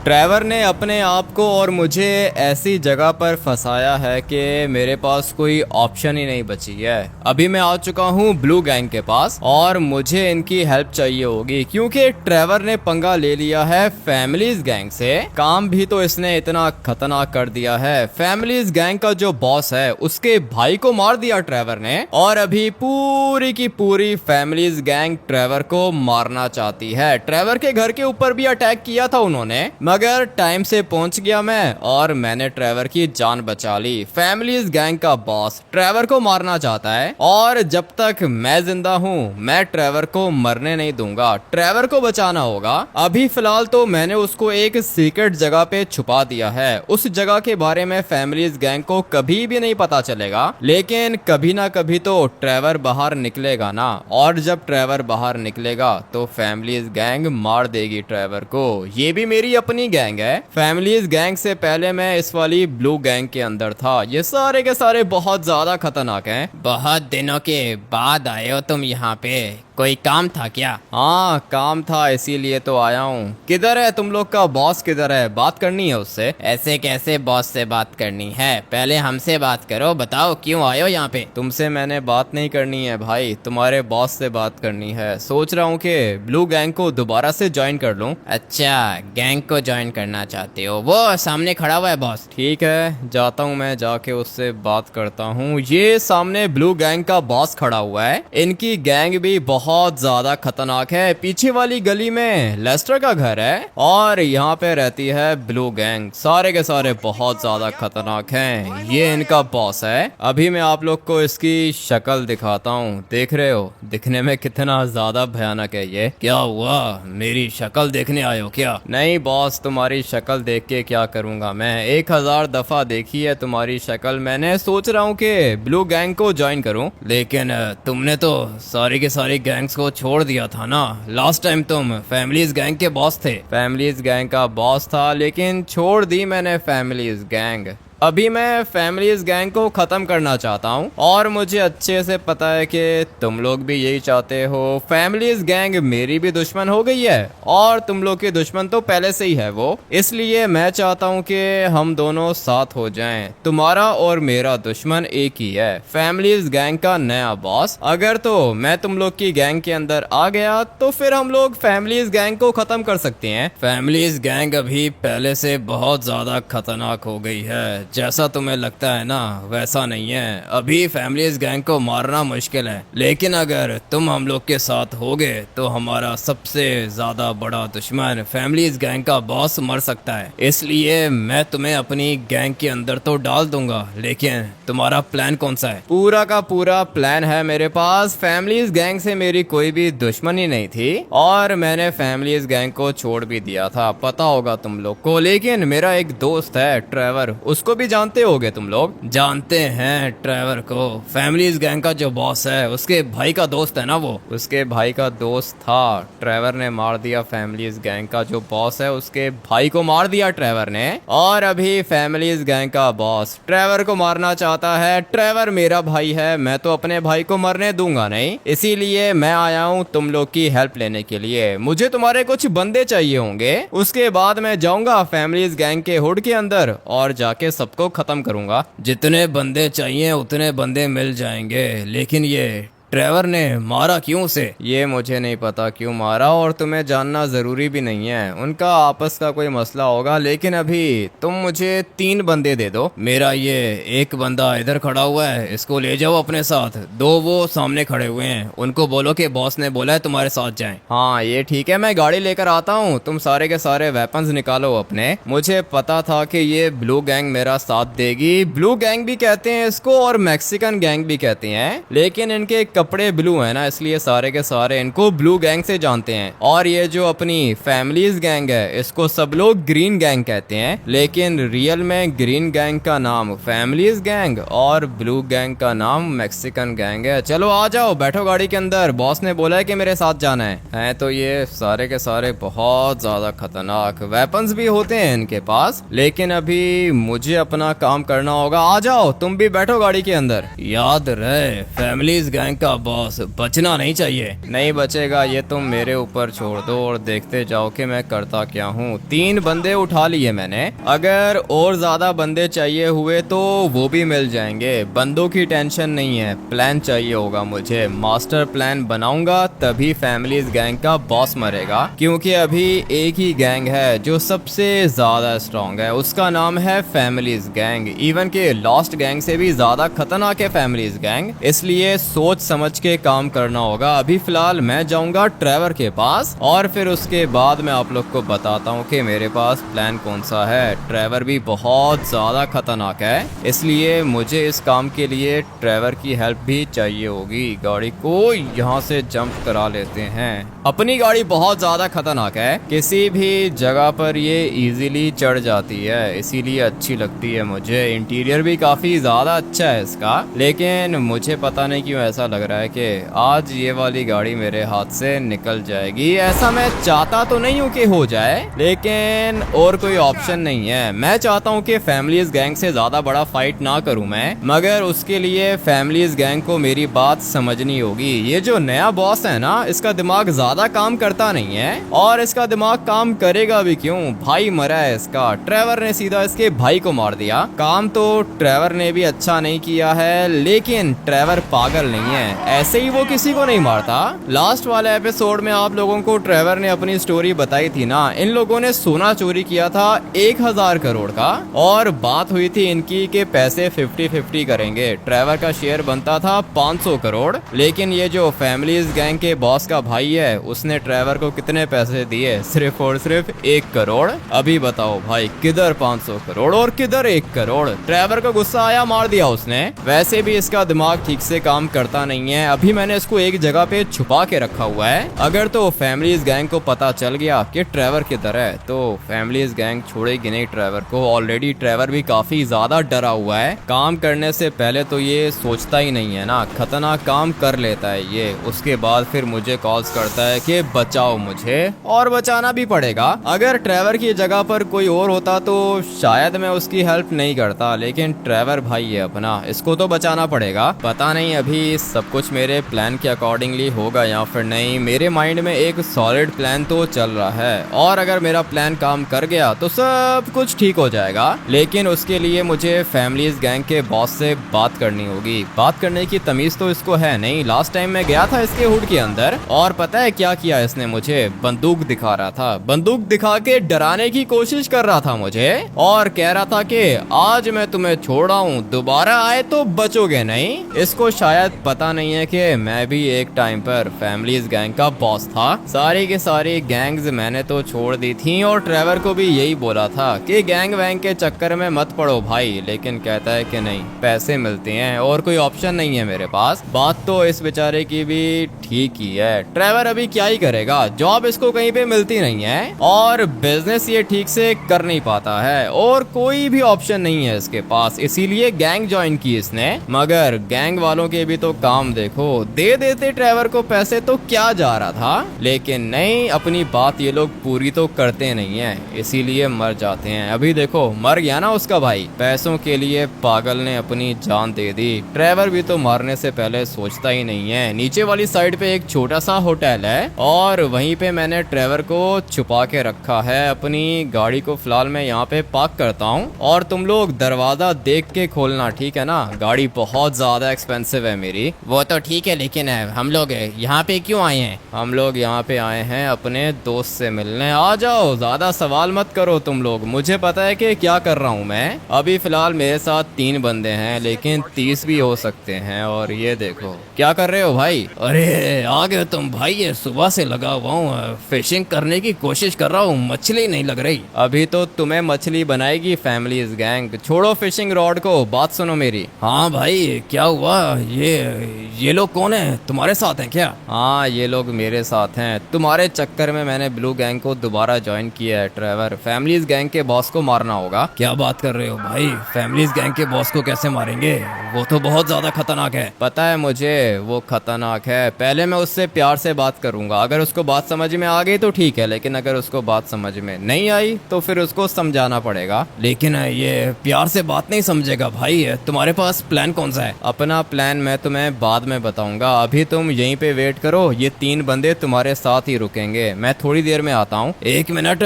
Trevor ने अपने आप को और मुझे ऐसी जगह पर फंसाया है कि मेरे पास कोई ऑप्शन ही नहीं बची है। अभी मैं आ चुका हूँ ब्लू गैंग के पास और मुझे इनकी हेल्प चाहिए होगी क्योंकि ट्रेवर ने पंगा ले लिया है फैमिलीज गैंग से। काम भी तो इसने इतना खतरनाक कर दिया है। फैमिलीज गैंग का जो बॉस है उसके भाई को मार दिया ट्रेवर ने और अभी पूरी की पूरी फैमिलीज गैंग ट्रेवर को मारना चाहती है। ट्रेवर के घर के ऊपर भी अटैक किया था उन्होंने, मगर टाइम से पहुंच गया मैं और मैंने ट्रेवर की जान बचा ली। फैमिलीज गैंग का बॉस ट्रेवर को मारना चाहता है और जब तक मैं जिंदा हूँ मैं ट्रेवर को मरने नहीं दूंगा। ट्रेवर को बचाना होगा। अभी फिलहाल तो मैंने उसको एक सीक्रेट जगह पे छुपा दिया है। उस जगह के बारे में फैमिलीज गैंग को कभी भी नहीं पता चलेगा, लेकिन कभी ना कभी तो ट्रेवर बाहर निकलेगा ना, और जब ट्रेवर बाहर निकलेगा तो फैमिलीज गैंग मार देगी ट्रेवर को। ये भी मेरी अपनी गैंग है। फैमिलीज गैंग से पहले मैं इस वाली ब्लू गैंग के अंदर था। ये सारे के सारे बहुत ज्यादा खतरनाक हैं। बहुत दिनों के बाद आए हो तुम यहाँ पे, कोई काम था क्या? हाँ काम था, इसीलिए तो आया हूँ। किधर है तुम लोग का बॉस? किधर है? बात करनी है उससे। ऐसे कैसे बॉस से बात करनी है? पहले हमसे बात करो, बताओ क्यों आए हो यहाँ पे? तुमसे मैंने बात नहीं करनी है भाई, तुम्हारे बॉस से बात करनी है। सोच रहा हूँ कि ब्लू गैंग को दोबारा से ज्वाइन कर लूँ। अच्छा, गैंग को ज्वाइन करना चाहते हो? वो सामने खड़ा हुआ है बॉस। ठीक है, जाता हूँ मैं, जाके उससे बात करता हूँ। ये सामने ब्लू गैंग का बॉस खड़ा हुआ है। इनकी गैंग भी बहुत ज्यादा खतरनाक है। पीछे वाली गली में लेस्टर का घर है और यहाँ पे रहती है ब्लू गैंग। सारे के सारे बहुत ज्यादा खतरनाक हैं। ये इनका बॉस है। अभी मैं आप लोग को इसकी शक्ल दिखाता हूँ। देख रहे हो दिखने में कितना ज्यादा भयानक है ये। क्या हुआ, मेरी शक्ल देखने आए हो क्या? नहीं बॉस, तुम्हारी शक्ल देख के क्या करूंगा मैं। 1000 दफा देखी है तुम्हारी शक्ल मैंने। सोच रहा हूँ कि ब्लू गैंग को ज्वाइन करूँ। लेकिन तुमने तो सारी के सारी गैंग्स को छोड़ दिया था ना। लास्ट टाइम तुम फैमिलीज गैंग के बॉस थे। फैमिलीज गैंग का बॉस था, लेकिन छोड़ दी मैंने फैमिलीज गैंग। अभी मैं फैमिलीज गैंग को खत्म करना चाहता हूँ और मुझे अच्छे से पता है कि तुम लोग भी यही चाहते हो। फैमिलीज गैंग मेरी भी दुश्मन हो गई है और तुम लोग की दुश्मन तो पहले से ही है वो। इसलिए मैं चाहता हूँ कि हम दोनों साथ हो जाएं। तुम्हारा और मेरा दुश्मन एक ही है, फैमिलीज गैंग का नया बॉस। अगर तो मैं तुम लोग की गैंग के अंदर आ गया तो फिर हम लोग फैमिलीज गैंग को खत्म कर सकते हैं। फैमिलीज गैंग अभी पहले से बहुत ज्यादा खतरनाक हो गई है। जैसा तुम्हें लगता है ना वैसा नहीं है। अभी फैमिलीज गैंग को मारना मुश्किल है, लेकिन अगर तुम हम लोग के साथ होगे तो हमारा सबसे ज्यादा बड़ा दुश्मन फैमिलीज गैंग का बॉस मर सकता है। इसलिए मैं तुम्हें अपनी गैंग के अंदर तो डाल दूंगा, लेकिन तुम्हारा प्लान कौन सा है? पूरा का पूरा प्लान है मेरे पास। फैमिलीज गैंग से मेरी कोई भी दुश्मनी नहीं थी और मैंने फैमिलीज गैंग को छोड़ भी दिया था, पता होगा तुम लोग को। लेकिन मेरा एक दोस्त है ट्रेवर, उसको भी जानते होगे तुम लोग। जानते हैं ट्रेवर को, फैमिलीज गैंग का जो बॉस है उसके भाई का दोस्त है ना वो। उसके भाई का दोस्त था। ट्रेवर ने मार दिया फैमिलीज गैंग का जो बॉस है, उसके भाई को मार दिया ट्रेवर ने। और अभी फैमिलीज गैंग का बॉस ट्रेवर को मारना चाहता है। ट्रेवर मेरा भाई है, मैं तो अपने भाई को मरने दूंगा नहीं। इसीलिए मैं आया हूँ तुम लोग की हेल्प लेने के लिए। मुझे तुम्हारे कुछ बंदे चाहिए होंगे, उसके बाद मैं जाऊंगा फैमिलीज गैंग के हुड के अंदर और जाके सबको खत्म करूंगा। जितने बंदे चाहिए उतने बंदे मिल जाएंगे, लेकिन ये ट्रेवर ने मारा क्यों उसे? ये मुझे नहीं पता क्यों मारा और तुम्हें जानना जरूरी भी नहीं है। उनका आपस का कोई मसला होगा, लेकिन अभी तुम मुझे 3 बंदे दे दो। मेरा ये एक बंदा इधर खड़ा हुआ है, इसको ले जाओ अपने साथ। 2 वो सामने खड़े हुए हैं, उनको बोलो कि बॉस ने बोला है तुम्हारे साथ जाएं। हाँ ये ठीक है, मैं गाड़ी लेकर आता हूँ। तुम सारे के सारे वेपन्स निकालो अपने। मुझे पता था कि ये ब्लू गैंग मेरा साथ देगी। ब्लू गैंग भी कहते हैं इसको और मैक्सिकन गैंग भी कहते हैं, लेकिन इनके कपड़े ब्लू है ना, इसलिए सारे के सारे इनको ब्लू गैंग से जानते हैं। और ये जो अपनी फैमिलीज गैंग है इसको सब लोग ग्रीन गैंग कहते हैं, लेकिन रियल में ग्रीन गैंग का नाम फैमिलीज गैंग और ब्लू गैंग का नाम मैक्सिकन गैंग है। चलो आ जाओ, बैठो गाड़ी के अंदर, बॉस ने बोला है कि मेरे साथ जाना है। तो ये सारे के सारे बहुत ज्यादा खतरनाक वेपन्स भी होते हैं इनके पास, लेकिन अभी मुझे अपना काम करना होगा। आ जाओ तुम भी बैठो गाड़ी के अंदर। याद रहे फैमिलीज गैंग का बॉस, बचना नहीं चाहिए। नहीं बचेगा, ये तुम मेरे ऊपर छोड़ दो और देखते जाओ कि मैं करता क्या हूँ। 3 बंदे उठा लिए मैंने, अगर और ज्यादा बंदे चाहिए हुए तो वो भी मिल जाएंगे। बंदों की टेंशन नहीं है, प्लान चाहिए होगा मुझे। मास्टर प्लान बनाऊंगा तभी फैमिलीज गैंग का बॉस मरेगा, क्योंकि अभी एक ही गैंग है जो सबसे ज्यादा स्ट्रॉन्ग है, उसका नाम है फैमिलीज गैंग। इवन के लॉस्ट गैंग से भी ज्यादा खतरनाक है फैमिलीज गैंग, इसलिए सोच समझ के काम करना होगा। अभी फिलहाल मैं जाऊंगा ट्रेवर के पास और फिर उसके बाद मैं आप लोग को बताता हूँ कि मेरे पास प्लान कौन सा है। ट्रेवर भी बहुत ज्यादा खतरनाक है, इसलिए मुझे इस काम के लिए ट्रेवर की हेल्प भी चाहिए होगी। गाड़ी को यहाँ से जंप करा लेते हैं। अपनी गाड़ी बहुत ज्यादा खतरनाक है, किसी भी जगह पर ये इजीली चढ़ जाती है, इसीलिए अच्छी लगती है मुझे। इंटीरियर भी काफी ज्यादा अच्छा है इसका, लेकिन मुझे पता नहीं क्यों ऐसा लग रहा है कि आज ये वाली गाड़ी मेरे हाथ से निकल जाएगी। ऐसा मैं चाहता तो नहीं हूँ कि हो जाए, लेकिन और कोई ऑप्शन नहीं है। मैं चाहता हूँ कि फैमिलीज गैंग से ज्यादा बड़ा फाइट ना करूँ मैं, मगर उसके लिए फैमिलीज गैंग को मेरी बात समझनी होगी। ये जो नया बॉस है ना, इसका दिमाग ज्यादा काम करता नहीं है, और इसका दिमाग काम करेगा भी क्यों, भाई मरा है इसका। ट्रेवर ने सीधा इसके भाई को मार दिया। काम तो ट्रेवर ने भी अच्छा नहीं किया है, लेकिन ट्रेवर पागल नहीं है, ऐसे ही वो किसी को नहीं मारता। लास्ट वाले एपिसोड में आप लोगों को ट्रेवर ने अपनी स्टोरी बताई थी ना, इन लोगों ने सोना चोरी किया था 1000 करोड़ का, और बात हुई थी इनकी कि पैसे 50-50 करेंगे। ट्रेवर का शेयर बनता था 500 करोड़, लेकिन ये जो फैमिलीज गैंग के बॉस का भाई है, उसने ट्रेवर को कितने पैसे दिए, सिर्फ और सिर्फ 1 करोड़। अभी बताओ भाई, किधर 500 करोड़ और किधर 1 करोड़। ट्रेवर को गुस्सा आया, मार दिया उसने। वैसे भी इसका दिमाग ठीक से काम करता नहीं है। अभी मैंने इसको एक जगह पे छुपा के रखा हुआ है, अगर तो फैमिलीज गैंग को पता चल गया कि ट्रेवर किधर है तो फैमिलीज गैंग छोड़ेगी नहीं ट्रेवर को। ऑलरेडी ट्रेवर भी काफी ज्यादा डरा हुआ है, काम करने से पहले तो ये सोचता ही नहीं है ना, खतरनाक काम कर लेता है ये, उसके बाद फिर मुझे कॉल्स करता है कि बचाओ मुझे, और बचाना भी पड़ेगा। अगर ट्रेवर की जगह पर कोई और होता तो शायद मैं उसकी हेल्प नहीं करता, लेकिन ट्रेवर भाई है अपना, इसको तो बचाना पड़ेगा। पता नहीं अभी सब कुछ मेरे प्लान के अकॉर्डिंगली होगा या फिर नहीं। मेरे माइंड में एक सॉलिड प्लान तो चल रहा है, और अगर मेरा प्लान काम कर गया तो सब कुछ ठीक हो जाएगा, लेकिन उसके लिए मुझे फैमिलीज गैंग के बॉस से बात करनी होगी। बात करने की तमीज तो इसको है नहीं। लास्ट टाइम मैं गया था इसके हुड के अंदर, और पता है क्या किया इसने, मुझे बंदूक दिखा रहा था, बंदूक दिखा के डराने की कोशिश कर रहा था मुझे, और कह रहा था कि आज मैं तुम्हें छोड़ रहा हूँ, दोबारा आए तो बचोगे नहीं। इसको शायद पता नहीं है कि मैं भी एक टाइम पर फैमिलीज गैंग का बॉस था। सारी की सारी गैंग्स मैंने तो छोड़ दी थी, और ट्रेवर को भी यही बोला था कि गैंग वैंग के चक्कर में मत पड़ो भाई, लेकिन कहता है कि नहीं, पैसे मिलते हैं और कोई ऑप्शन नहीं है मेरे पास। बात तो इस बेचारे की भी ठीक ही है। ट्रेवर अभी क्या ही करेगा, जॉब इसको कहीं पे मिलती नहीं है, और बिजनेस ये ठीक से कर नहीं पाता है, और कोई भी ऑप्शन नहीं है इसके पास, इसीलिए गैंग ज्वाइन की इसने। मगर गैंग वालों के भी तो काम देखो, दे देते ट्रेवर को पैसे तो क्या जा रहा था, लेकिन नहीं, अपनी बात ये लोग पूरी तो करते नहीं है, इसीलिए मर जाते हैं। अभी देखो मर गया ना उसका भाई, पैसों के लिए पागल ने अपनी जान दे दी। ट्रेवर भी तो मारने से पहले सोचता ही नहीं है। नीचे वाली साइड पे एक छोटा सा होटल है, और वहीं पे मैंने ट्रेवर को छुपा के रखा है। अपनी गाड़ी को फिलहाल मैं यहाँ पे पार्क करता हूँ, और तुम लोग दरवाजा देख के खोलना, ठीक है ना। गाड़ी बहुत ज्यादा एक्सपेंसिव है मेरी। वो तो ठीक है, लेकिन हम लोग यहाँ पे क्यों आए हैं? हम लोग यहाँ पे आए हैं अपने दोस्त से मिलने। आ जाओ, ज्यादा सवाल मत करो तुम लोग, मुझे पता है कि क्या कर रहा हूँ मैं। अभी फिलहाल मेरे साथ 3 बंदे हैं, लेकिन 30 भी हो सकते हैं। और ये देखो, क्या कर रहे हो भाई? अरे आ गए तुम भाई, ये सुबह से लगा हुआ हूँ, फिशिंग करने की कोशिश कर रहा हूँ, मछली नहीं लग रही। अभी तो तुम्हें मछली बनाएगी फैमिलीज गैंग, छोड़ो फिशिंग रॉड को, बात सुनो मेरी। हाँ भाई, क्या हुआ? ये लोग कौन है, तुम्हारे साथ हैं क्या? हाँ, ये लोग मेरे साथ हैं। तुम्हारे चक्कर में मैंने ब्लू गैंग को दोबारा ज्वाइन किया है ट्रेवर। फैमिलीज गैंग के बॉस को मारना होगा। क्या बात कर रहे हो भाई, फैमिलीज गैंग के बॉस को कैसे मारेंगे? वो तो बहुत ज्यादा खतरनाक है। पता है मुझे, वो खतरनाक है। पहले मैं उससे प्यार से बात करूंगा, अगर उसको बात समझ में आ गई तो ठीक है, लेकिन अगर उसको बात समझ में नहीं आई तो फिर उसको समझाना पड़ेगा। लेकिन ये प्यार से बात नहीं समझेगा भाई। तुम्हारे पास प्लान कौन सा है? अपना प्लान मैं तुम्हें बाद बाद में बताऊंगा, अभी तुम यहीं पे वेट करो, ये 3 बंदे तुम्हारे साथ ही रुकेंगे, मैं थोड़ी देर में आता हूँ। 1 मिनट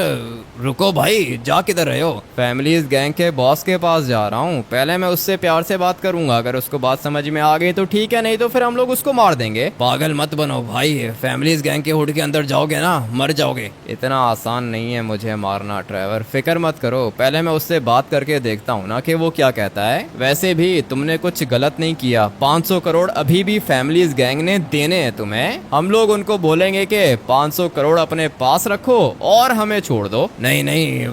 रुको भाई, जा किधर रहे हो? फैमिलीज गैंग के बॉस के पास जा रहा हूँ, पहले मैं उससे प्यार से बात करूंगा, अगर उसको बात समझ में आ गई तो ठीक है, नहीं तो फिर हम लोग उसको मार देंगे। पागल मत बनो भाई, फैमिलीज गैंग के हुड के अंदर जाओगे ना मर जाओगे। इतना आसान नहीं है मुझे मारना ट्रेवर, फिक्र मत करो, पहले मैं उससे बात करके देखता हूँ ना कि वो क्या कहता है। वैसे भी तुमने कुछ गलत नहीं किया, 500 करोड़ अभी भी फैमिलीज गैंग ने देने हैं तुम्हें। हम लोग उनको बोलेंगे कि 500 करोड़ अपने पास रखो और हमें छोड़ दो। नहीं नहीं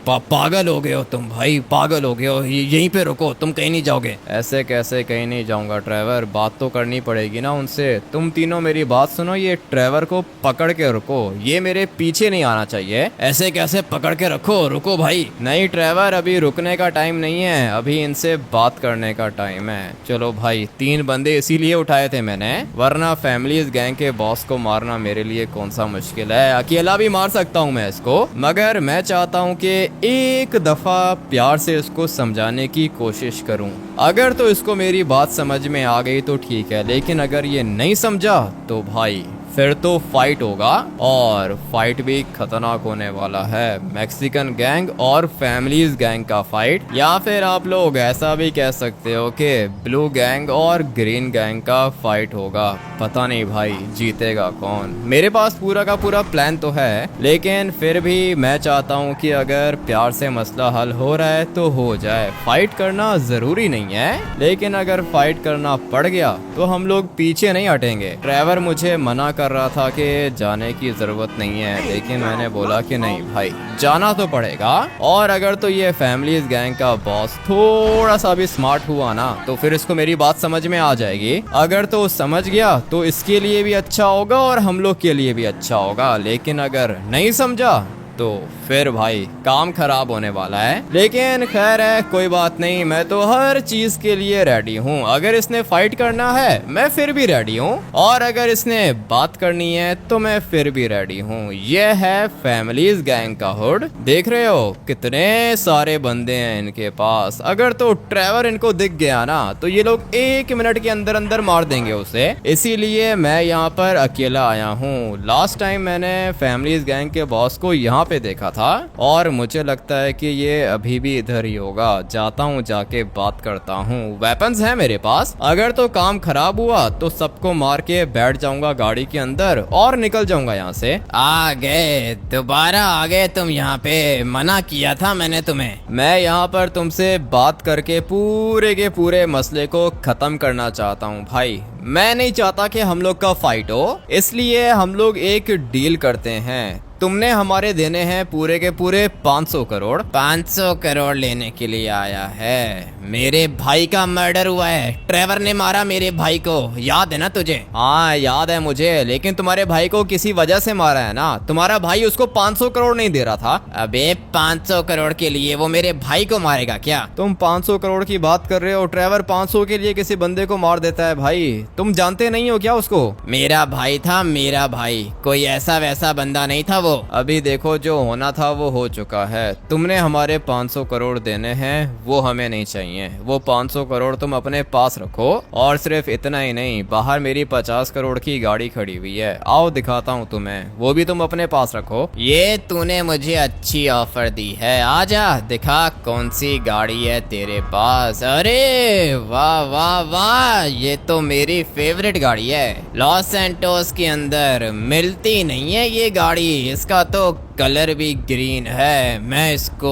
पागल हो गए हो तुम भाई, पागल हो गए हो, यहीं पे रुको, तुम कहीं नहीं जाओगे। ऐसे कैसे कहीं नहीं जाऊंगा ट्रेवर, बात तो करनी पड़ेगी ना उनसे। तुम तीनों मेरी बात सुनो, ये ट्रेवर को पकड़ के रुको, ये मेरे पीछे नहीं आना चाहिए। ऐसे कैसे पकड़ के रखो, रुको भाई। नहीं ट्रेवर, अभी रुकने का टाइम नहीं है, अभी इनसे बात करने का टाइम है। चलो भाई, 3 बंदे इसीलिए उठाए थे मैंने, वरना फैमिलीज गैंग के बॉस को मारना मेरे लिए कौन सा मुश्किल है, अकेला भी मार सकता हूँ मैं इसको, मगर मैं चाहता हूँ कि एक दफा प्यार से इसको समझाने की कोशिश करूँ। अगर तो इसको मेरी बात समझ में आ गई तो ठीक है, लेकिन अगर ये नहीं समझा तो भाई फिर तो फाइट होगा, और फाइट भी खतरनाक होने वाला है। मैक्सिकन गैंग और फैमिलीज गैंग का फाइट, या फिर आप लोग ऐसा भी कह सकते हो कि ब्लू गैंग और ग्रीन गैंग का फाइट होगा। पता नहीं भाई जीतेगा कौन, मेरे पास पूरा का पूरा प्लान तो है, लेकिन फिर भी मैं चाहता हूँ कि अगर प्यार से मसला हल हो रहा है तो हो जाए। फाइट करना जरूरी नहीं है, लेकिन अगर फाइट करना पड़ गया तो हम लोग पीछे नहीं हटेंगे। ट्रेवर मुझे मना कर रहा था कि जाने की जरूरत नहीं है, लेकिन मैंने बोला कि नहीं भाई जाना तो पड़ेगा। और अगर तो ये फैमिलीज गैंग का बॉस थोड़ा सा भी स्मार्ट हुआ ना तो फिर इसको मेरी बात समझ में आ जाएगी। अगर तो समझ गया तो इसके लिए भी अच्छा होगा और हम लोग के लिए भी अच्छा होगा, लेकिन अगर नहीं समझा तो फिर भाई काम खराब होने वाला है। लेकिन खैर है, कोई बात नहीं, मैं तो हर चीज के लिए रेडी हूँ। अगर इसने फाइट करना है मैं फिर भी रेडी हूँ, और अगर इसने बात करनी है तो मैं फिर भी रेडी हूँ। यह है फैमिलीज गैंग का हुड, देख रहे हो कितने सारे बंदे हैं इनके पास। अगर तो ट्रेवर इनको दिख गया ना तो ये लोग 1 मिनट के अंदर अंदर मार देंगे उसे, इसीलिए मैं यहाँ पर अकेला आया हूँ। लास्ट टाइम मैंने फैमिलीज गैंग के बॉस को यहाँ पे देखा था, और मुझे लगता है कि ये अभी भी इधर ही होगा। जाता हूँ, जाके बात करता हूँ। वेपन्स है मेरे पास, अगर तो काम खराब हुआ तो सबको मार के बैठ जाऊंगा गाड़ी के अंदर और निकल जाऊंगा यहाँ से। आ गए, दोबारा आ गए तुम यहाँ पे, मना किया था मैंने तुम्हें। मैं यहाँ पर तुमसे बात करके पूरे के पूरे मसले को खत्म करना चाहता हूँ भाई। मैं नहीं चाहता कि हम लोग का फाइट हो, इसलिए हम लोग एक डील करते हैं। तुमने हमारे देने हैं पूरे के पूरे 500 करोड़। 500 करोड़ लेने के लिए आया है? मेरे भाई का मर्डर हुआ है, ट्रेवर ने मारा मेरे भाई को, याद है ना तुझे? हाँ याद है मुझे, लेकिन तुम्हारे भाई को किसी वजह से मारा है ना, तुम्हारा भाई उसको 500 करोड़ नहीं दे रहा था। अबे 500 करोड़ के लिए वो मेरे भाई को मारेगा क्या? तुम 500 करोड़ की बात कर रहे हो, ट्रेवर 500 के लिए किसी बंदे को मार देता है भाई, तुम जानते नहीं हो क्या उसको? मेरा भाई था, मेरा भाई, कोई ऐसा वैसा बंदा नहीं था वो। अभी देखो जो होना था वो हो चुका है। तुमने हमारे 500 करोड़ देने हैं, वो हमें नहीं चाहिए। वो 500 करोड़ तुम अपने पास रखो, और सिर्फ इतना ही नहीं, बाहर मेरी 50 करोड़ की गाड़ी खड़ी हुई है, आओ दिखाता हूँ तुम्हें, वो भी तुम अपने पास रखो। ये तूने मुझे अच्छी ऑफर दी है, आजा दिखा कौन सी गाड़ी है तेरे पास। अरे वाह वाह वाह, ये तो मेरी फेवरेट गाड़ी है। लॉस सैंटोस के अंदर मिलती नहीं है ये गाड़ी, इसका तो कलर भी ग्रीन है। मैं इसको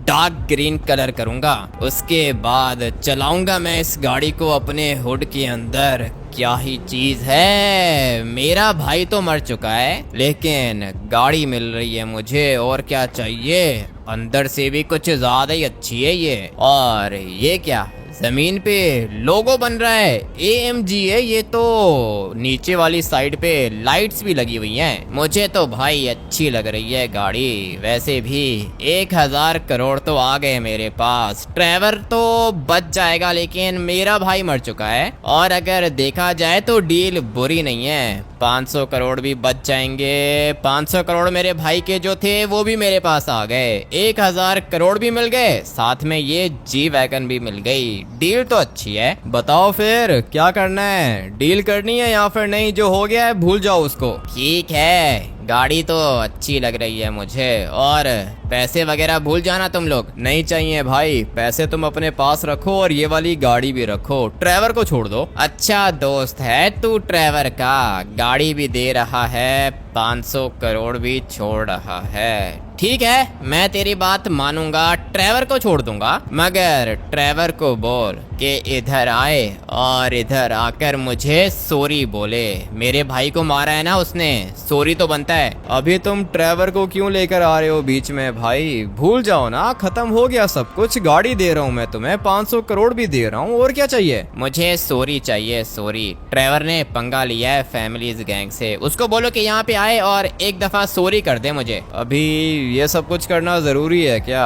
डार्क ग्रीन कलर करूंगा, उसके बाद चलाऊंगा मैं इस गाड़ी को अपने हुड के अंदर। क्या ही चीज है, मेरा भाई तो मर चुका है लेकिन गाड़ी मिल रही है मुझे, और क्या चाहिए। अंदर से भी कुछ ज्यादा ही अच्छी है ये। और ये क्या, जमीन पे लोगो बन रहा है, AMG है ये तो। नीचे वाली साइड पे लाइट्स भी लगी हुई हैं। मुझे तो भाई अच्छी लग रही है गाड़ी। वैसे भी 1000 करोड़ तो आ गए मेरे पास। ट्रेवर तो बच जाएगा, लेकिन मेरा भाई मर चुका है, और अगर देखा जाए तो डील बुरी नहीं है। 500 करोड़ भी बच जाएंगे। 500 करोड़ मेरे भाई के जो थे वो भी मेरे पास आ गए। 1000 करोड़ भी मिल गए, साथ में ये G वैगन भी मिल गई। डील तो अच्छी है। बताओ फिर क्या करना है, डील करनी है या फिर नहीं, जो हो गया है भूल जाओ उसको। ठीक है, गाड़ी तो अच्छी लग रही है मुझे, और पैसे वगैरह भूल जाना तुम लोग। नहीं चाहिए भाई, पैसे तुम अपने पास रखो और ये वाली गाड़ी भी रखो, ट्रेवर को छोड़ दो। अच्छा दोस्त है तू ट्रेवर का, गाड़ी भी दे रहा है, 500 करोड़ भी छोड़ रहा है। ठीक है, मैं तेरी बात मानूंगा, ट्रेवर को छोड़ दूंगा, मगर ट्रेवर को बोल कि इधर आए और इधर आकर मुझे सॉरी बोले। मेरे भाई को मारा है ना उसने, सॉरी तो बनता है। अभी तुम ट्रेवर को क्यों लेकर आ रहे हो बीच में भाई, भूल जाओ ना, खत्म हो गया सब कुछ। गाड़ी दे रहा हूँ मैं तुम्हें, 500 करोड़ भी दे रहा हूँ, और क्या चाहिए। मुझे सॉरी चाहिए, सॉरी। ट्रेवर ने पंगा लिया है फैमिलीज गैंग से, उसको बोलो कि यहाँ पे आए और एक दफा सॉरी कर दे मुझे। अभी ये सब कुछ करना जरूरी है क्या?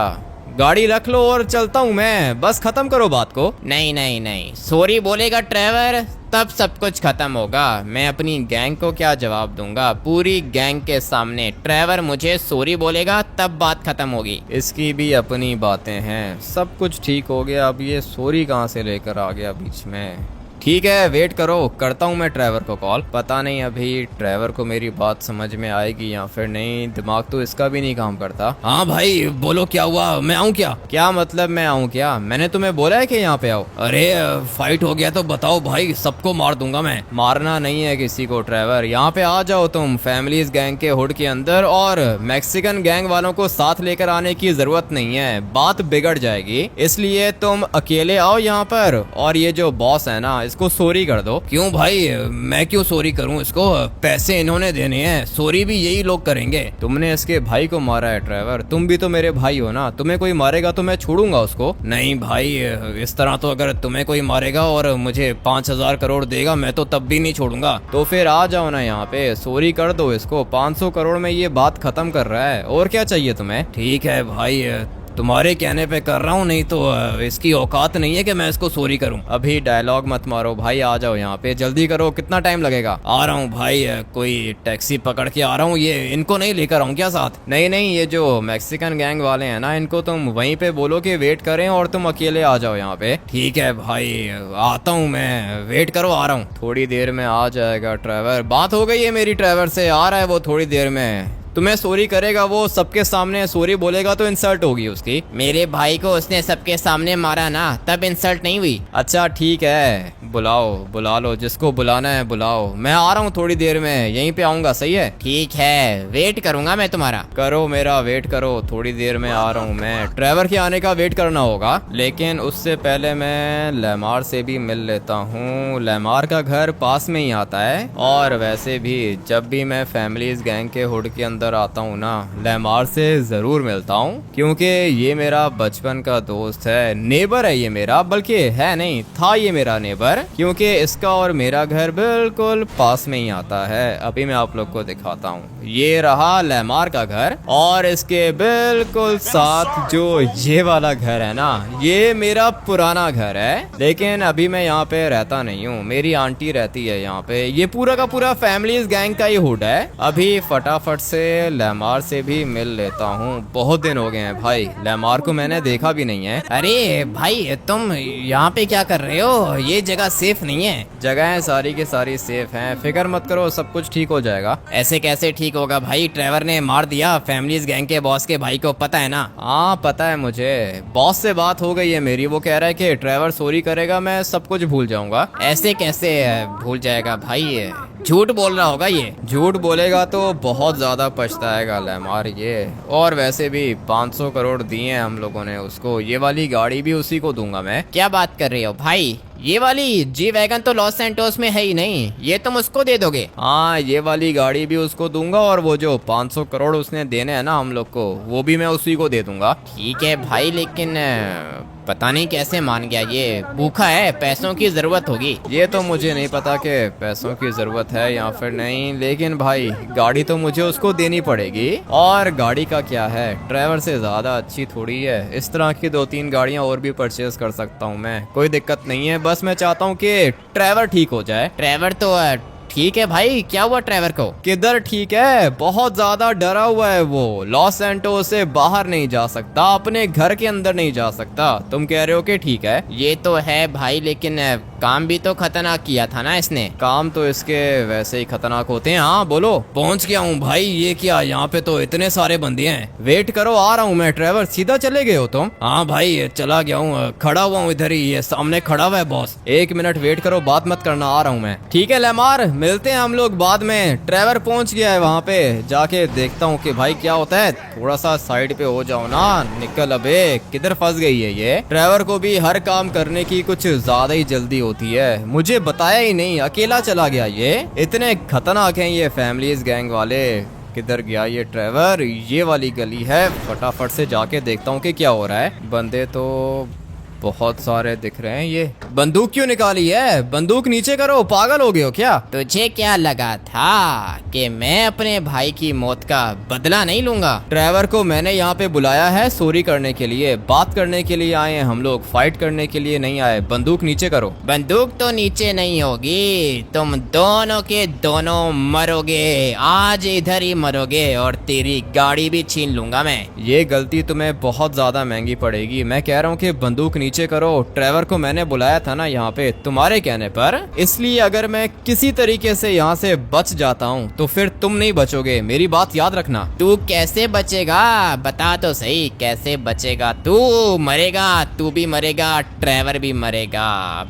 गाड़ी रख लो और चलता हूँ मैं, बस खत्म करो बात को। नहीं नहीं नहीं, सॉरी बोलेगा ट्रेवर तब सब कुछ खत्म होगा। मैं अपनी गैंग को क्या जवाब दूंगा, पूरी गैंग के सामने ट्रेवर मुझे सॉरी बोलेगा तब बात खत्म होगी। इसकी भी अपनी बातें हैं, सब कुछ ठीक हो गया, अब ये सॉरी कहाँ से लेकर आ गया बीच में। ठीक है, वेट करो, करता हूँ मैं ट्रेवर को कॉल। पता नहीं अभी ट्रेवर को मेरी बात समझ में आएगी या फिर नहीं, दिमाग तो इसका भी नहीं काम करता। हाँ भाई बोलो, क्या हुआ, मैं आऊँ क्या? क्या मतलब मैं आऊँ क्या? मैंने तुम्हें बोला है कि यहाँ पे आओ। अरे फाइट हो गया तो बताओ भाई, सबको मार दूंगा मैं। मारना नहीं है किसी को ट्रेवर, यहाँ पे आ जाओ तुम फैमिलीज गैंग के हुड के अंदर, और मैक्सिकन गैंग वालों को साथ लेकर आने की जरूरत नहीं है, बात बिगड़ जाएगी। इसलिए तुम अकेले आओ यहाँ पर, और ये जो बॉस है ना इसको सॉरी कर दो। क्यों भाई, मैं क्यों सॉरी करूं इसको, पैसे इन्होंने देने हैं, सॉरी भी यही लोग करेंगे। तुमने इसके भाई को मारा है ट्रेवर, तुम भी तो मेरे भाई हो ना, तुम्हें कोई मारेगा तो मैं छोड़ूंगा उसको। नहीं भाई, इस तरह तो अगर तुम्हें कोई मारेगा और मुझे 5000 करोड़ देगा, मैं तो तब भी नहीं छोड़ूंगा। तो फिर आ जाओ ना यहाँ पे, सॉरी कर दो इसको, 500 करोड़ में ये बात खत्म कर रहा है, और क्या चाहिए तुम्हें। ठीक है भाई, तुम्हारे कहने पे कर रहा हूँ, नहीं तो इसकी औकात नहीं है कि मैं इसको सॉरी करूँ। अभी डायलॉग मत मारो भाई, आ जाओ यहाँ पे, जल्दी करो, कितना टाइम लगेगा। आ रहा हूँ भाई, कोई टैक्सी पकड़ के आ रहा हूँ, ये इनको नहीं लेकर आऊँ क्या साथ? नहीं नहीं, ये जो मैक्सिकन गैंग वाले हैं ना, इनको तुम वहीं पे बोलो कि वेट करें और तुम अकेले आ जाओ यहाँ पे। ठीक है भाई, आता हूँ मैं, वेट करो, आ रहा हूँ। थोड़ी देर में आ जाएगा ट्रेवर, बात हो गई है मेरी ट्रेवर से, आ रहा है वो थोड़ी देर में। तुम्हें सॉरी करेगा वो, सबके सामने सॉरी बोलेगा तो इंसल्ट होगी उसकी। मेरे भाई को उसने सबके सामने मारा ना, तब इंसल्ट नहीं हुई। अच्छा ठीक है, बुलाओ, बुला लो जिसको बुलाना है बुलाओ, मैं आ रहा हूँ थोड़ी देर में, यहीं पे आऊंगा, सही है। ठीक है, वेट करूंगा मैं तुम्हारा। करो मेरा वेट करो, थोड़ी देर में आ रहा हूँ मैं। ट्रेवर के आने का वेट करना होगा, लेकिन उससे पहले मैं लेमार से भी मिल लेता हूँ। लेमार का घर पास में ही आता है, और वैसे भी जब भी मैं फैमिलीज गैंग के हुड के अंदर आता हूँ ना, लेमार से जरूर मिलता हूँ, क्योंकि ये मेरा बचपन का दोस्त है, नेबर है ये मेरा, बल्कि है नहीं था ये मेरा नेबर, क्योंकि इसका और मेरा घर बिल्कुल पास में ही आता है। अभी मैं आप लोग को दिखाता हूँ, ये रहा लेमार का घर, और इसके बिल्कुल साथ जो ये वाला घर है ना, ये मेरा पुराना घर है, लेकिन अभी मैं यहाँ पे रहता नहीं हूँ, मेरी आंटी रहती है यहाँ पे। ये पूरा का पूरा फैमिलीज गैंग का ही हुड है। अभी फटाफट से लेमार से भी मिल लेता हूँ, बहुत दिन हो गए हैं भाई, लेमार को मैंने देखा भी नहीं है। अरे भाई तुम यहाँ पे क्या कर रहे हो, ये जगह सेफ नहीं है। जगहें सारी की सारी सेफ हैं, फिक्र मत करो, सब कुछ ठीक हो जाएगा। ऐसे कैसे ठीक होगा भाई, ट्रेवर ने मार दिया फैमिलीज गैंग के बॉस के भाई को, पता है ना? हाँ पता है मुझे, बॉस से बात हो गई है मेरी, वो कह रहा है कि ट्रेवर सॉरी करेगा, मैं सब कुछ भूल जाऊंगा। ऐसे कैसे भूल जाएगा भाई, झूठ बोल रहा होगा ये। झूठ बोलेगा तो बहुत ज्यादा पछताएगा लेमार ये, और वैसे भी 500 करोड़ दिए हैं हम लोगों ने उसको, ये वाली गाड़ी भी उसी को दूंगा मैं। क्या बात कर रहे हो भाई, ये वाली जी वैगन तो लॉस सैंटोस में है ही नहीं, ये तुम उसको दे दोगे? हाँ, ये वाली गाड़ी भी उसको दूंगा, और वो जो 500 करोड़ उसने देने हैं ना हम लोग को, वो भी मैं उसी को दे दूंगा। ठीक है भाई, लेकिन पता नहीं कैसे मान गया, ये भूखा है, पैसों की जरूरत होगी। ये तो मुझे नहीं पता कि पैसों की जरूरत है या फिर नहीं, लेकिन भाई गाड़ी तो मुझे उसको देनी पड़ेगी। और गाड़ी का क्या है, ट्रेवर से ज्यादा अच्छी थोड़ी है, इस तरह की 2-3 गाड़ियां और भी परचेज कर सकता हूँ मैं, कोई दिक्कत नहीं है, बस मैं चाहता हूँ कि ट्रेवर ठीक हो जाए। ट्रेवर तो ठीक है भाई, क्या हुआ ट्रेवर को? किधर ठीक है, बहुत ज्यादा डरा हुआ है वो। लॉस सैंटोस से बाहर नहीं जा सकता, अपने घर के अंदर नहीं जा सकता। तुम कह रहे हो कि ठीक है? ये तो है भाई, लेकिन काम भी तो खतरनाक किया था ना इसने। काम तो इसके वैसे ही खतरनाक होते हैं। हाँ बोलो। पहुंच गया हूँ भाई। ये क्या, यहाँ पे तो इतने सारे बंदे हैं। वेट करो, आ रहा हूँ मैं। ट्रेवर सीधा चले गए हो तुम? हाँ भाई, चला गया हूँ, खड़ा हुआ हूँ इधर ही, ये सामने खड़ा हुआ है बॉस। 1 मिनट वेट करो, बात मत करना, आ रहा हूँ मैं। ठीक है लेमार, मिलते हैं हम लोग बाद में। ट्रेवर पहुंच गया है वहाँ पे, जाके देखता हूँ कि भाई क्या होता है। थोड़ा सा साइड पे हो जाओ ना। निकल, अबे किधर फंस गई है ये। ट्रेवर को भी हर काम करने की कुछ ज्यादा ही जल्दी होती है, मुझे बताया ही नहीं, अकेला चला गया ये। इतने खतरनाक हैं ये फैमिलीज गैंग वाले। किधर गया ये ट्रेवर? ये वाली गली है, फटाफट से जाके देखता हूँ कि क्या हो रहा है। बंदे तो बहुत सारे दिख रहे हैं। ये बंदूक क्यों निकाली है? बंदूक नीचे करो, पागल हो गए हो क्या? तुझे क्या लगा था कि मैं अपने भाई की मौत का बदला नहीं लूंगा? ट्रेवर को मैंने यहाँ पे बुलाया है सॉरी करने के लिए, बात करने के लिए आए हैं हम लोग, फाइट करने के लिए नहीं आए। बंदूक नीचे करो। बंदूक तो नीचे नहीं होगी, तुम दोनों के दोनों मरोगे। आज इधर ही मरोगे और तेरी गाड़ी भी छीन लूंगा मैं। ये गलती तुम्हें बहुत ज्यादा महंगी पड़ेगी। मैं कह रहा हूँ कि बंदूक नीचे करो। ट्रेवर को मैंने बुलाया था ना यहाँ पे तुम्हारे कहने पर, इसलिए अगर मैं किसी तरीके से यहाँ से बच जाता हूँ तो फिर तुम नहीं बचोगे, मेरी बात याद रखना। तू कैसे बचेगा? बता तो सही, कैसे बचेगा? तू मरेगा, तू भी मरेगा, ट्रेवर भी मरेगा।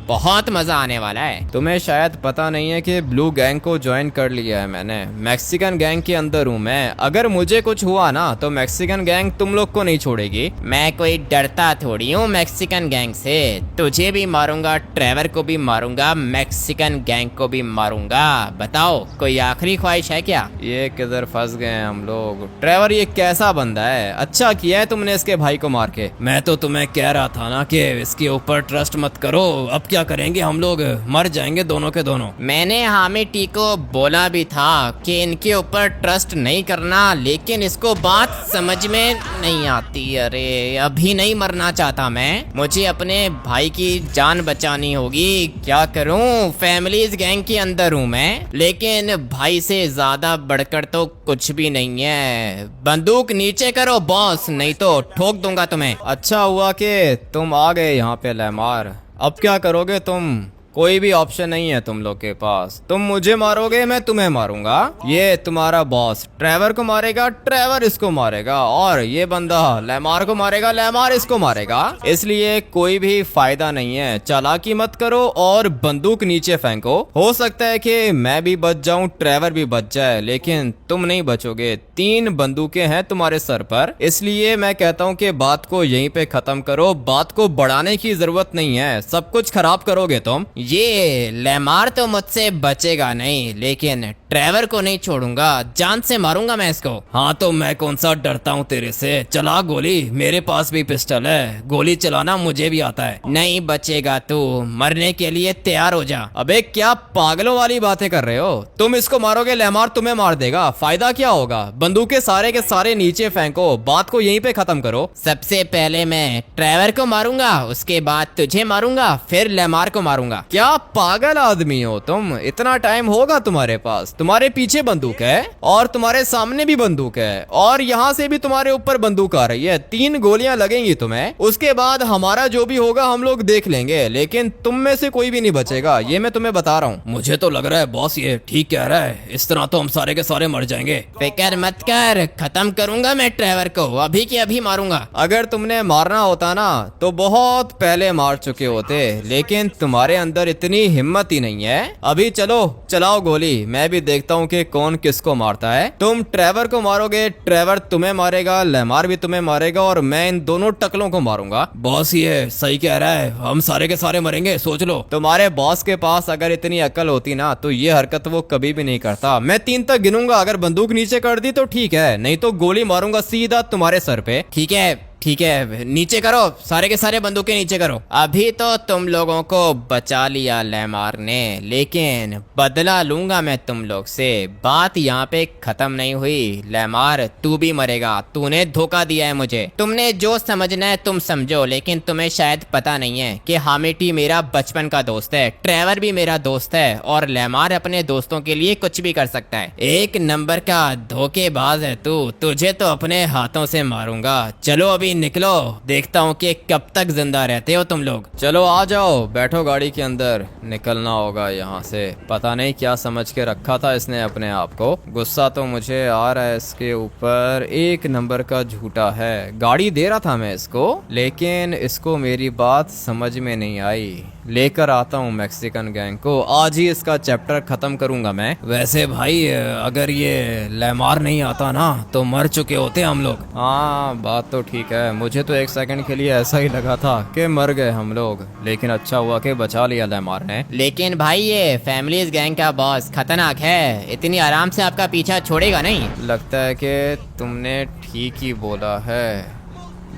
बहुत मजा आने वाला है। तुम्हें शायद पता नहीं है कि ब्लू गैंग को ज्वाइन कर लिया है मैंने। मैक्सिकन गैंग के अंदर हूँ मैं। अगर मुझे कुछ हुआ ना तो मैक्सिकन गैंग तुम लोग को नहीं छोड़ेगी। मैं कोई डरता थोड़ी हूँ मैक्सिकन गैंग से। तुझे भी मारूंगा, ट्रेवर को भी मारूंगा, मैक्सिकन गैंग को भी मारूंगा। बताओ, कोई आखिरी ख्वाहिश है क्या? ये किधर फंस गए हैं हम लोग। ट्रेवर ये कैसा बंदा है? अच्छा किया है तुमने इसके भाई को मार के। मैं तो तुम्हें कह रहा था ना कि इसके ऊपर ट्रस्ट मत करो। अब क्या करेंगे हम लोग, मर जाएंगे दोनों के दोनों। मैंने हामिटी को बोला भी था कि इनके ऊपर ट्रस्ट नहीं करना, लेकिन इसको बात समझ में नहीं आती। अरे अभी नहीं मरना चाहता मैं, मुझे अपने भाई की जान बचानी होगी। क्या करूं, फैमिलीज गैंग के अंदर हूं मैं, लेकिन भाई से ज्यादा बढ़कर तो कुछ भी नहीं है। बंदूक नीचे करो बॉस, नहीं तो ठोक दूंगा तुम्हें। अच्छा हुआ कि तुम आ गए यहाँ पे लेमार। अब क्या करोगे तुम? कोई भी ऑप्शन नहीं है तुम लोग के पास। तुम मुझे मारोगे, मैं तुम्हें मारूंगा। ये तुम्हारा बॉस ट्रेवर को मारेगा, ट्रेवर इसको मारेगा, और ये बंदा लेमार को मारेगा, लेमार इसको मारेगा। इसलिए कोई भी फायदा नहीं है। चालाकी मत करो और बंदूक नीचे फेंको। हो सकता है कि मैं भी बच जाऊं, ट्रेवर भी बच जाए, लेकिन तुम नहीं बचोगे। 3 बंदूकें हैं तुम्हारे सर पर, इसलिए मैं कहता हूँ कि बात को यहीं पे खत्म करो। बात को बढ़ाने की जरूरत नहीं है, सब कुछ खराब करोगे तुम। ये लेमार तो मुझसे बचेगा नहीं, लेकिन ट्रेवर को नहीं छोड़ूंगा, जान से मारूंगा मैं इसको। हाँ तो मैं कौन सा डरता हूँ तेरे से। चला गोली, मेरे पास भी पिस्टल है, गोली चलाना मुझे भी आता है। नहीं बचेगा तू, मरने के लिए तैयार हो जा। अबे क्या पागलों वाली बातें कर रहे हो? तुम इसको मारोगे, लेमार तुम्हें मार देगा, फायदा क्या होगा? बंदूकें सारे के सारे नीचे फेंको, बात को यहीं पे खत्म करो। सबसे पहले मैं ट्रेवर को मारूंगा, उसके बाद तुझे मारूंगा, फिर लेमार को मारूंगा। क्या पागल आदमी हो तुम? इतना टाइम होगा तुम्हारे पास? तुम्हारे पीछे बंदूक है और तुम्हारे सामने भी बंदूक है, और यहाँ से भी तुम्हारे ऊपर बंदूक आ रही है। 3 गोलियां लगेंगी तुम्हें, उसके बाद हमारा जो भी होगा हम लोग देख लेंगे, लेकिन तुम में से कोई भी नहीं बचेगा, ये मैं तुम्हें बता रहा हूँ। मुझे तो लग रहा है बॉस ये ठीक कह रहा है, इस तरह तो हम सारे के सारे मर जाएंगे। फिक्र मत कर, खत्म करूंगा मैं ट्रेवर को, अभी के अभी मारूंगा। अगर तुमने मारना होता ना तो बहुत पहले मार चुके होते, लेकिन तुम्हारे अंदर इतनी हिम्मत ही नहीं है। अभी चलो, चलाओ गोली, मैं भी देखता हूँ कि कौन किसको मारता है। तुम ट्रेवर को मारोगे, ट्रेवर तुम्हें मारेगा, लेमार भी तुम्हें मारेगा, और मैं इन दोनों टकलों को मारूंगा। बॉस ये सही कह रहा है, हम सारे के सारे मरेंगे, सोच लो। तुम्हारे बॉस के पास अगर इतनी अकल होती ना तो ये हरकत वो कभी भी नहीं करता। मैं 3 तक गिनूंगा, अगर बंदूक नीचे कर दी तो ठीक है, नहीं तो गोली मारूंगा सीधा तुम्हारे सर पे। ठीक है, ठीक है, नीचे करो, सारे के सारे बंदूकें नीचे करो। अभी तो तुम लोगों को बचा लिया लेमार ने, लेकिन बदला लूंगा मैं तुम लोग से। बात यहाँ पे खत्म नहीं हुई। लेमार तू भी मरेगा, तूने धोखा दिया है मुझे। तुमने जो समझना है तुम समझो, लेकिन तुम्हें शायद पता नहीं है कि हामिटी मेरा बचपन का दोस्त है, ट्रेवर भी मेरा दोस्त है, और लेमार अपने दोस्तों के लिए कुछ भी कर सकता है। एक नंबर का धोखेबाज है तू, तुझे तो अपने हाथों से मारूंगा। चलो अभी निकलो, देखता हूँ कि कब तक जिंदा रहते हो तुम लोग। चलो आ जाओ, बैठो गाड़ी के अंदर, निकलना होगा यहाँ से। पता नहीं क्या समझ के रखा था इसने अपने आप को। गुस्सा तो मुझे आ रहा है इसके ऊपर, एक नंबर का झूठा है। गाड़ी दे रहा था मैं इसको, लेकिन इसको मेरी बात समझ में नहीं आई। लेकर आता हूँ मैक्सिकन गैंग को, आज ही इसका चैप्टर खत्म करूंगा मैं। वैसे भाई अगर ये लेमार नहीं आता ना तो मर चुके होते हम लोग। हाँ बात तो ठीक है, मुझे तो एक सेकंड के लिए ऐसा ही लगा था कि मर गए हम लोग, लेकिन अच्छा हुआ कि बचा लिया लेमार ने। लेकिन भाई ये फैमिलीज गैंग का बॉस खतरनाक है, इतनी आराम से आपका पीछा छोड़ेगा नहीं। लगता है कि तुमने ठीक ही बोला है।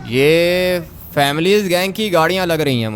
ये फैमिलीज गैंग की गाड़ियां लग रही हैं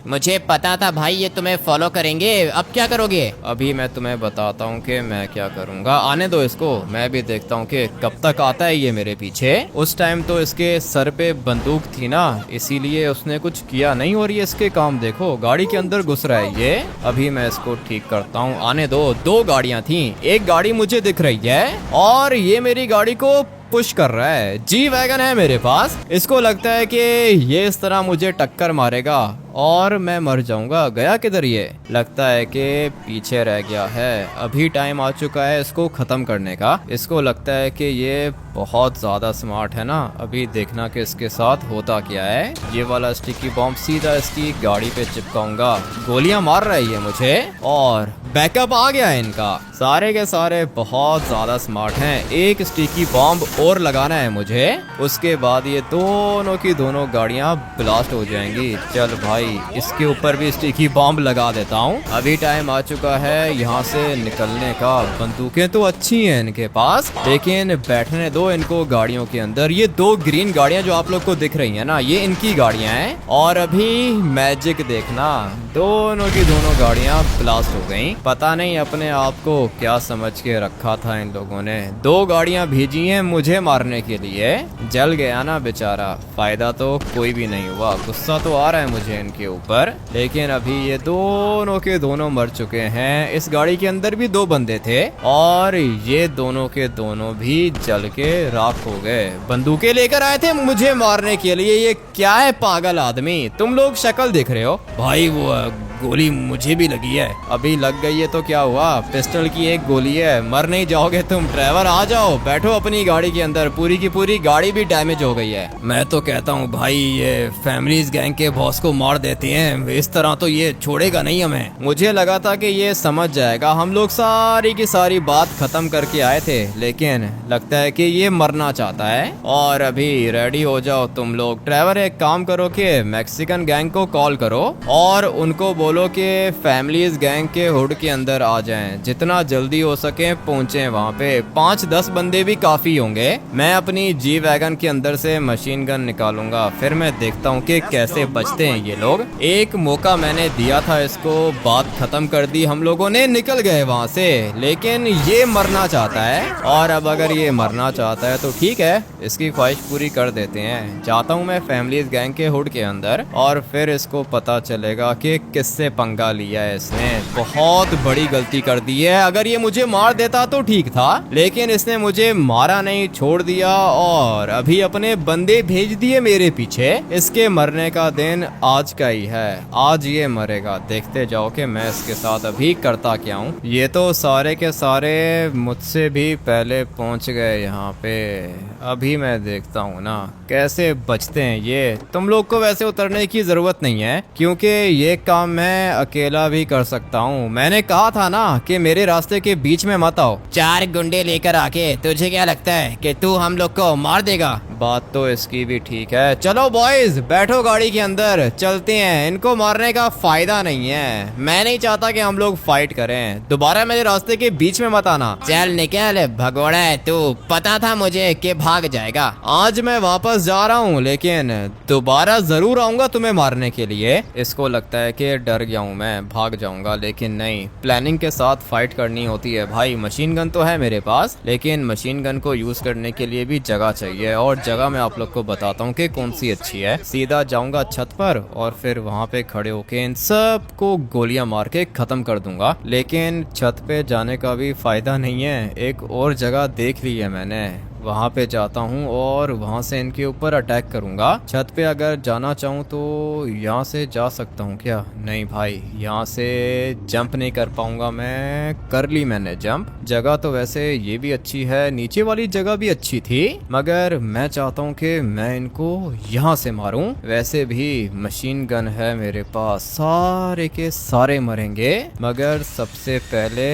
मुझे पता था भाई ये तुम्हें फॉलो करेंगे। अब क्या करोगे? अभी मैं तुम्हें बताता हूँ कि मैं क्या करूँगा। आने दो इसको, मैं भी देखता हूँ कि कब तक आता है ये मेरे पीछे। उस टाइम तो इसके सर पे बंदूक थी ना, इसीलिए उसने कुछ किया नहीं, और ये इसके काम देखो, गाड़ी के अंदर घुस रहा है ये। अभी मैं इसको ठीक करता हूँ, आने दो। दो गाड़ियाँ थी, एक गाड़ी मुझे दिख रही है और ये मेरी गाड़ी को पुश कर रहा है। जी वैगन है मेरे पास, इसको लगता है कि ये इस तरह मुझे टक्कर मारेगा और मैं मर जाऊंगा। गया किधर ये? लगता है कि पीछे रह गया है। अभी टाइम आ चुका है इसको खत्म करने का। इसको लगता है कि ये बहुत ज्यादा स्मार्ट है ना। अभी देखना कि इसके साथ होता क्या है। ये वाला स्टिकी बॉम्ब सीधा इसकी गाड़ी पे चिपकाऊंगा। गोलियां मार रहा है ये मुझे, और बैकअप आ गया है इनका। सारे के सारे बहुत ज्यादा स्मार्ट हैं। एक स्टिकी बॉम्ब और लगाना है मुझे, उसके बाद ये दोनों की दोनों गाड़ियां ब्लास्ट हो जाएंगी। चल भाई, इसके ऊपर भी स्टिकी बॉम्ब लगा देता हूँ। अभी टाइम आ चुका है यहाँ से निकलने का। बंदूकें तो अच्छी हैं इनके पास, लेकिन बैठने दो इनको गाड़ियों के अंदर। ये दो ग्रीन गाड़ियां जो आप लोग को दिख रही हैं ना, ये इनकी गाड़ियां हैं। और अभी मैजिक देखना, दोनों की दोनों गाड़ियां ब्लास्ट हो गई। पता नहीं अपने आप को क्या समझ के रखा था इन लोगों ने। दो गाड़ियां भेजी हैं मुझे मारने के लिए। जल गया ना बेचारा, फायदा तो कोई भी नहीं हुआ। गुस्सा तो आ रहा है मुझे के ऊपर, लेकिन अभी ये दोनों के दोनों मर चुके हैं। इस गाड़ी के अंदर भी दो बंदे थे और ये दोनों के दोनों भी जल के राख हो गए। बंदूकें लेकर आए थे मुझे मारने के लिए। ये क्या है पागल आदमी, तुम लोग शक्ल देख रहे हो? भाई वो गोली मुझे भी लगी है। अभी लग गई है तो क्या हुआ, पिस्टल की एक गोली है, मर नहीं जाओगे तुम। ड्राइवर आ जाओ, बैठो अपनी गाड़ी के अंदर। पूरी की पूरी गाड़ी भी डैमेज हो गई है। मैं तो कहता हूँ भाई ये फैमिलीज गैंग के बॉस को मार देते हैं, इस तरह तो ये छोड़ेगा नहीं हमें। मुझे लगा था कि ये समझ जाएगा। हम लोग सारी की सारी बात खत्म करके आए थे, लेकिन लगता है कि ये मरना चाहता है। और अभी रेडी हो जाओ तुम लोग। ड्राइवर एक काम करो कि मैक्सिकन गैंग को कॉल करो और उनको बोलो कि फैमिलीज गैंग के हुड के अंदर आ जाएं। जितना जल्दी हो सके पहुंचे वहां पे। 5-10 बंदे भी काफी होंगे। मैं अपनी जी वैगन के अंदर से मशीन गन निकालूंगा, फिर मैं देखता हूँ कि कैसे बचते हैं ये लोग। एक मौका मैंने दिया था इसको, बात खत्म कर दी हम लोगों ने, निकल गए वहां से। लेकिन ये मरना चाहता है, और अब अगर ये मरना चाहता है तो ठीक है, इसकी ख्वाहिश पूरी कर देते हैं। जाता हूँ मैं फैमिलीज गैंग के हुड के अंदर, और फिर इसको पता चलेगा कि किससे पंगा लिया है इसने। बहुत बड़ी गलती कर दी है। अगर ये मुझे मार देता तो ठीक था, लेकिन इसने मुझे मारा नहीं, छोड़ दिया और अभी अपने बंदे भेज दिए मेरे पीछे। इसके मरने का दिन आज का ही है, आज ये मरेगा। देखते जाओ कि मैं इसके साथ अभी करता क्या हूँ। ये तो सारे के सारे मुझसे भी पहले पहुंच गए यहाँ पे। अभी मैं देखता हूँ ना कैसे बचते हैं ये। तुम लोग को वैसे उतरने की जरूरत नहीं है, क्योंकि ये काम मैं अकेला भी कर सकता हूँ। मैंने कहा था ना कि मेरे रास्ते के बीच में मत आओ। 4 गुंडे लेकर आके तुझे क्या लगता है कि तू हम लोग को मार देगा? बात तो इसकी भी ठीक है। चलो बॉयज बैठो गाड़ी के अंदर, चलते हैं। इनको मारने का फायदा नहीं है। मैं नहीं चाहता कि हम लोग फाइट करें। दोबारा मेरे रास्ते के बीच में मत आना। चल निकल भगोड़ा है तू, पता था मुझे कि भाग जाएगा। आज मैं वापस जा रहा हूँ, लेकिन दोबारा जरूर आऊंगा तुम्हें मारने के लिए। इसको लगता है कि डर गया हूँ, मैं भाग जाऊंगा, लेकिन नहीं, प्लानिंग के साथ फाइट करनी होती है भाई। मशीन गन तो है मेरे पास, लेकिन मशीन गन को यूज करने के लिए भी जगह चाहिए, और जगह मैं आप लोग को बताता हूँ कि कौन सी अच्छी है। सीधा जाऊंगा छत पर और फिर वहाँ पे खड़े होके इन सबको गोलियां मार के खत्म कर दूंगा। लेकिन छत पे जाने का भी फायदा नहीं है, एक और जगह देख ली है मैंने, वहाँ पे जाता हूँ और वहाँ से इनके ऊपर अटैक करूँगा। छत पे अगर जाना चाहूँ तो यहाँ से जा सकता हूँ क्या? नहीं भाई, यहाँ से जंप नहीं कर पाऊँगा मैं। कर ली मैंने जंप। जगह तो वैसे ये भी अच्छी है, नीचे वाली जगह भी अच्छी थी, मगर मैं चाहता हूँ कि मैं इनको यहाँ से मारूं। वैसे भी मशीन गन है मेरे पास, सारे के सारे मरेंगे, मगर सबसे पहले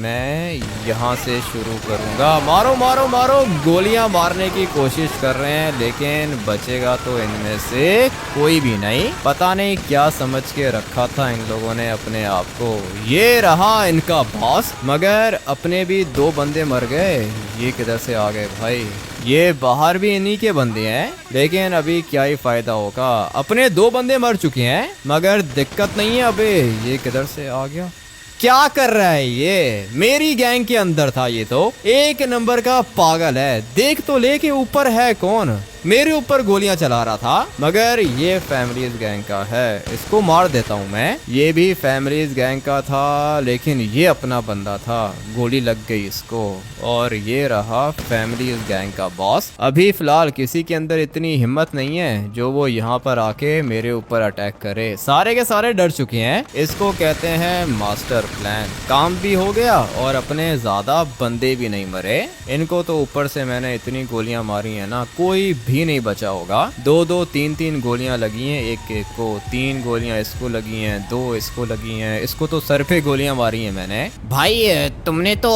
मैं यहाँ से शुरू करूँगा। मारो मारो मारो, गोलियां मारने की कोशिश कर रहे हैं, लेकिन बचेगा तो इनमें से कोई भी नहीं। पता नहीं क्या समझ के रखा था इन लोगों ने अपने आप को। ये रहा इनका बॉस, मगर अपने भी 2 बंदे मर गए। ये किधर से आ गए भाई? ये बाहर भी इन्हीं के बंदे हैं, लेकिन अभी क्या ही फायदा होगा। अपने 2 बंदे मर चुके हैं, मगर दिक्कत नहीं है। अबे ये किधर से आ गया? क्या कर रहा है ये? मेरी गैंग के अंदर था ये, तो एक नंबर का पागल है। देख तो ले के ऊपर है कौन, मेरे ऊपर गोलियां चला रहा था। मगर ये फैमिलीज गैंग का है, इसको मार देता हूँ मैं। ये भी फैमिलीज गैंग का था, लेकिन ये अपना बंदा था, गोली लग गई इसको। और ये रहा फैमिलीज गैंग का बॉस। अभी फिलहाल किसी के अंदर इतनी हिम्मत नहीं है जो वो यहाँ पर आके मेरे ऊपर अटैक करे। सारे के सारे डर चुके हैं। इसको कहते हैं मास्टर प्लान। काम भी हो गया और अपने ज्यादा बंदे भी नहीं मरे। इनको तो ऊपर से मैंने इतनी गोलियां मारी है ना, कोई भी नहीं बचा होगा। 2-2 3-3 गोलियां लगी हैं एक एक को। 3 गोलियां इसको लगी हैं, 2 इसको लगी हैं, इसको तो सर पे गोलियां मारी हैं मैंने। भाई तुमने तो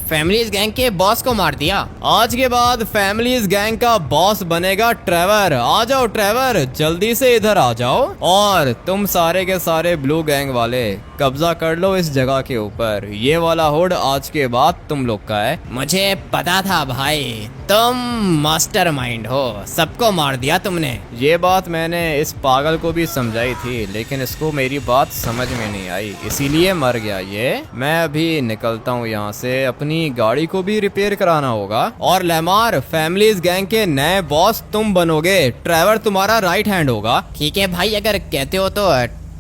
फैमिलीज गैंग के बॉस को मार दिया। आज के बाद फैमिलीज गैंग का बॉस बनेगा ट्रेवर। आ जाओ ट्रेवर, जल्दी से इधर आ जाओ, और तुम सारे के सारे ब्लू गैंग वाले कब्जा कर लो इस जगह के ऊपर। ये वाला हुड आज के बाद तुम लोग का है। मुझे पता था भाई, तुम मास्टरमाइंड हो, सबको मार दिया तुमने। ये बात मैंने इस पागल को भी समझाई थी, लेकिन इसको मेरी बात समझ में नहीं आई, इसीलिए मर गया ये। मैं अभी निकलता हूँ यहाँ से, अपनी गाड़ी को भी रिपेयर कराना होगा। और लेमार, फैमिलीज गैंग के नए बॉस तुम बनोगे, ट्रेवर तुम्हारा राइट हैंड होगा। ठीक है भाई, अगर कहते हो तो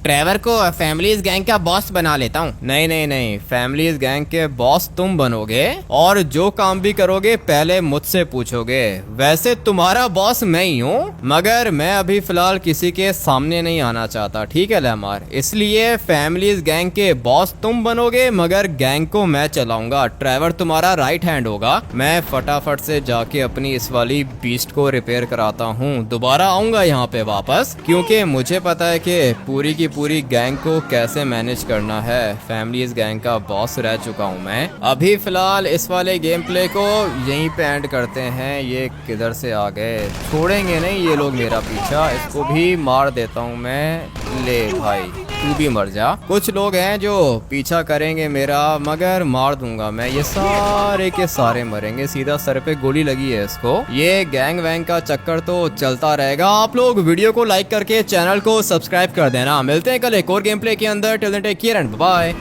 ट्रेवर को फैमिलीज गैंग का बॉस बना लेता हूँ। नहीं नहीं नहीं, फैमिलीज गैंग के बॉस तुम बनोगे, और जो काम भी करोगे पहले मुझसे पूछोगे। वैसे तुम्हारा बॉस मैं ही हूँ, मगर मैं अभी फिलहाल किसी के सामने नहीं आना चाहता, ठीक है लेमार? इसलिए फैमिलीज गैंग के बॉस तुम बनोगे, मगर गैंग को मैं चलाऊंगा। ट्रेवर तुम्हारा राइट हैंड होगा। मैं फटाफट से जाके अपनी इस वाली बीस्ट को रिपेयर कराता हूँ। दोबारा आऊंगा यहाँ पे वापस, क्योंकि मुझे पता है कि पूरी की पूरी गैंग को कैसे मैनेज करना है। फैमिलीज गैंग का बॉस रह चुका हूँ मैं। अभी फिलहाल इस वाले गेम प्ले को यहीं पे एंड करते हैं। ये किधर से आ गए? छोड़ेंगे नहीं ये लोग मेरा पीछा। इसको भी मार देता हूँ मैं। ले भाई, तू भी मर जा। कुछ लोग हैं जो पीछा करेंगे मेरा, मगर मार दूंगा मैं। ये सारे के सारे मरेंगे, सीधा सर पे गोली लगी है इसको। ये गैंग वैंग का चक्कर तो चलता रहेगा। आप लोग वीडियो को लाइक करके चैनल को सब्सक्राइब कर देना। मिलते हैं कल एक और गेम प्ले के अंदर। Till then take care and bye.